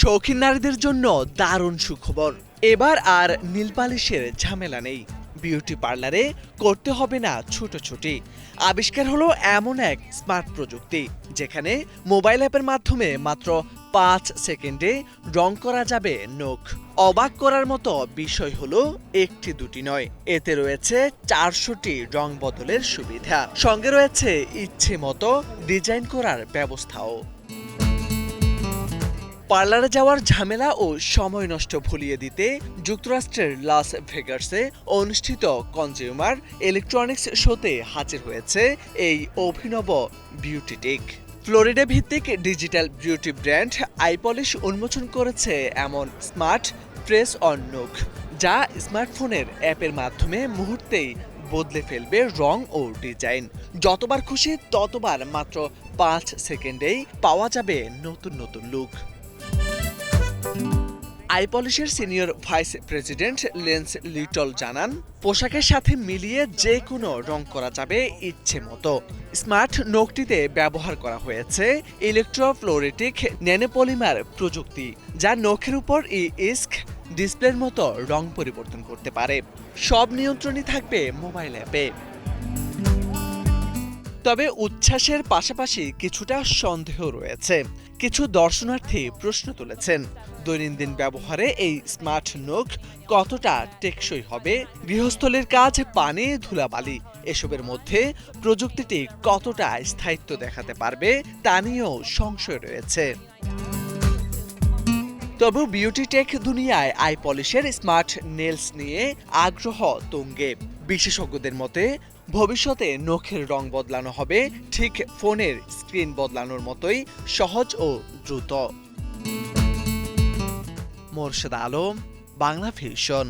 শৌখিন নারীদের জন্য দারুণ সুখবর। এবার আর নীল পালিশের ঝামেলা নেই। বিউটি পার্লারে করতে হবে না ছুটোছুটি। আবিষ্কার হলো এমন এক স্মার্ট প্রযুক্তি যেখানে মোবাইল অ্যাপের মাধ্যমে মাত্র 5 সেকেন্ডে রং করা যাবে নখ। অবাক করার মতো বিষয় হলো একটি দুটি নয়, এতে রয়েছে 400টি রং বদলের সুবিধা। সঙ্গে রয়েছে ইচ্ছে মতো ডিজাইন করার ব্যবস্থাও। পার্লারে যাওয়ার ঝামেলা ও সময় নষ্ট ভুলিয়ে দিতে যুক্তরাষ্ট্রের লাস ভেগাসে অনুষ্ঠিত কনজিউমার ইলেকট্রনিক্স শোতে হাজির হয়েছে এই অভিনব বিউটি টেক। ফ্লোরিডা ভিত্তিক ডিজিটাল বিউটি ব্র্যান্ড আইপলিশ উন্মোচন করেছে এমন স্মার্ট প্রেস অন নখ, যা স্মার্টফোনের অ্যাপের মাধ্যমে মুহূর্তেই বদলে ফেলবে রং ও ডিজাইন। যতবার খুশি ততবার মাত্র 5 সেকেন্ডেই পাওয়া যাবে নতুন নতুন লুক। আইপলিশের সিনিয়র ভাইস প্রেসিডেন্ট লেন্স লিটল জানান, পোশাকের সাথে মিলিয়ে যে কোনো রং করা যাবে ইচ্ছে মতো। স্মার্ট নখটিতে ব্যবহার করা হয়েছে ইলেকট্রোফ্লোরেটিক ন্যানোপলিমার প্রযুক্তি, যা নখের উপর ইস্ক ডিসপ্লের মতো রং পরিবর্তন করতে পারে। সব নিয়ন্ত্রণই থাকবে মোবাইল অ্যাপে। তবে উচ্ছ্বাসের পাশাপাশি কিছুটা সন্দেহ রয়েছে। কিছু দর্শনার্থী প্রশ্ন তুলেছেন, দৈনন্দিন ব্যবহারে এই স্মার্ট নখ কতটা টেকসই হবে? গৃহস্থলীর কাজ, পানি, ধুলাবালি এসবের মধ্যে প্রযুক্তিটি কতটা স্থায়িত্ব দেখাতে পারবে তা নিয়েও সংশয় রয়েছে। তবে বিউটি টেক দুনিয়ায় আইপলিশের স্মার্ট নেলস নিয়ে আগ্রহ তুঙ্গে। বিশেষজ্ঞদের মতে ভবিষ্যতে নখের রং বদলানো হবে ঠিক ফোনের স্ক্রিন বদলানোর মতোই সহজ ও দ্রুত। মোরশেদ আলম, বাংলা ভিশন।